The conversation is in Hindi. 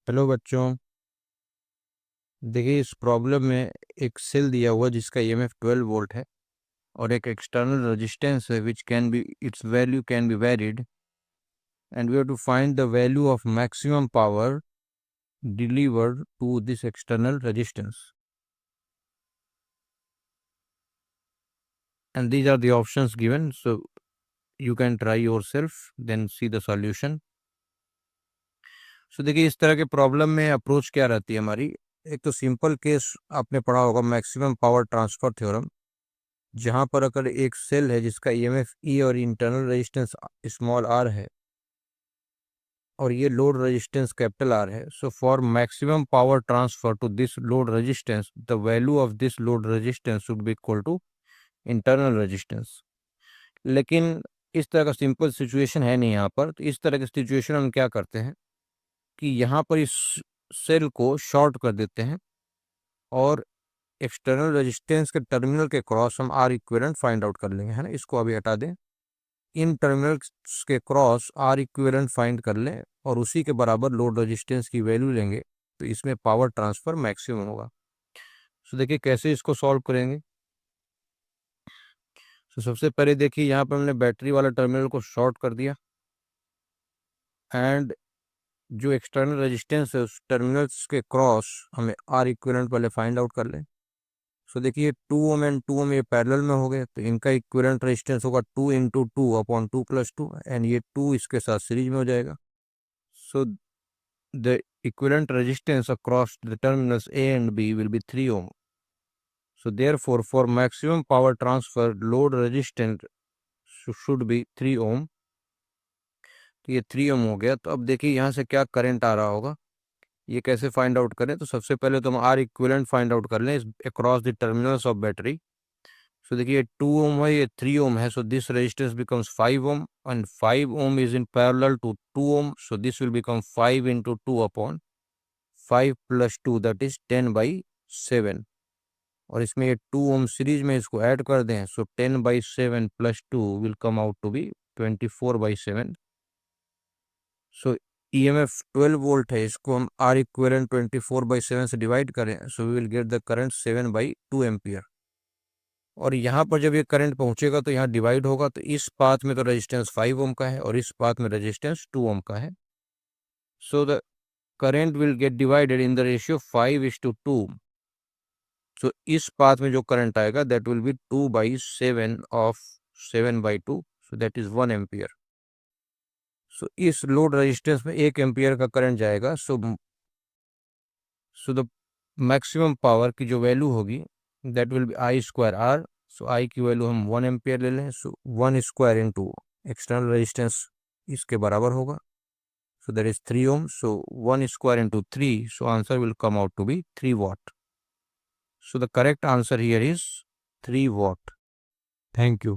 हेलो बच्चों, देखिए इस प्रॉब्लम में एक सेल दिया हुआ जिसका ईएमएफ 12 वोल्ट है और एक एक्सटर्नल रेजिस्टेंस है which can be its value can be varied and we have to find the value of maximum power delivered to this external resistance and these are the options given, so you can try yourself then see the solution. So देखिए इस तरह के प्रॉब्लम में अप्रोच क्या रहती है हमारी। एक तो सिंपल केस आपने पढ़ा होगा मैक्सिमम पावर ट्रांसफर थ्योरम, जहां पर अगर एक सेल है जिसका ईएमएफ ई और इंटरनल रेजिस्टेंस स्मॉल आर है और ये लोड रेजिस्टेंस कैपिटल आर है, so for maximum power transfer to this load resistance the value of this load resistance should be equal to internal resistance. लेकिन इस तरह का सिंपल सिचुएशन है नहीं यहाँ पर। तो इस तरह की सिचुएशन हम क्या करते हैं कि यहाँ पर इस सेल को शॉर्ट कर देते हैं और एक्सटर्नल रेजिस्टेंस के टर्मिनल के क्रॉस हम आर इक्विवेलेंट फाइंड आउट कर लेंगे, है ना। इसको अभी हटा दें, इन टर्मिनल्स के क्रॉस आर इक्विवेलेंट फाइंड कर लें और उसी के बराबर लोड रेजिस्टेंस की वैल्यू लेंगे, तो इसमें पावर ट्रांसफर मैक्सिमम होगा। तो देखिए कैसे इसको सॉल्व करेंगे। तो सबसे पहले देखिए यहाँ पर हमने बैटरी वाला टर्मिनल को शॉर्ट कर दिया एंड जो एक्सटर्नल रेजिस्टेंस है उस टर्मिनल्स के क्रॉस हमें आर इक्विवेलेंट पहले फाइंड आउट कर लें। सो देखिए 2 ओम एंड 2 ओम ये पैरेलल में हो गए, तो इनका इक्विवेलेंट रेजिस्टेंस होगा 2 इंटू 2 अपॉन 2 प्लस 2 एंड ये 2 इसके साथ सीरीज में हो जाएगा। So the equivalent resistance across the terminals A and B will be 3 ohm. So therefore for maximum power transfer load resistance should be 3 ohm. तो ये 3 ओम हो गया। तो अब देखिए यहाँ से क्या करंट आ रहा होगा, ये कैसे फाइंड आउट करें। तो सबसे पहले तो हम आर इक्विवेलेंट फाइंड आउट कर लें across the terminals of battery. So देखिए 2 ओम है, ये 3 ओम है, so this resistance becomes 5 ohm and 5 ohm is in parallel to 2 ohm, so this will become 5 into 2 upon 5 plus 2 that is 10/7। और इसमें ये 2 ओम सीरीज में इसको ऐड कर दें, so 10/7 plus 2 will come out to be 24/7। So EMF 12 volt है, इसको हम आर इक्विवेलेंट 24/7 से डिवाइड करें, so we will get the current 7/2 ampere. और यहाँ पर जब ये करंट पहुंचेगा तो यहाँ डिवाइड होगा, तो इस पाथ में तो रेजिस्टेंस 5 ओम का है और इस पाथ में रेजिस्टेंस 2 ओम का है। So the current will get divided in the ratio 5:2। So इस पाथ में जो करंट आएगा that will be 2/7 of 7/2, so that is 1 ampere. So इस लोड रेजिस्टेंस में 1 एम्पियर का करंट जाएगा। सो द मैक्सिमम पावर की जो वैल्यू होगी that will be I square R. So I की वैल्यू हम 1 एम्पियर ले लें, so 1 square into external resistance इसके बराबर होगा, so that is 3 ohm. So 1 square into 3, so answer will come out to be 3 watt. So the correct answer here is 3 watt. Thank you.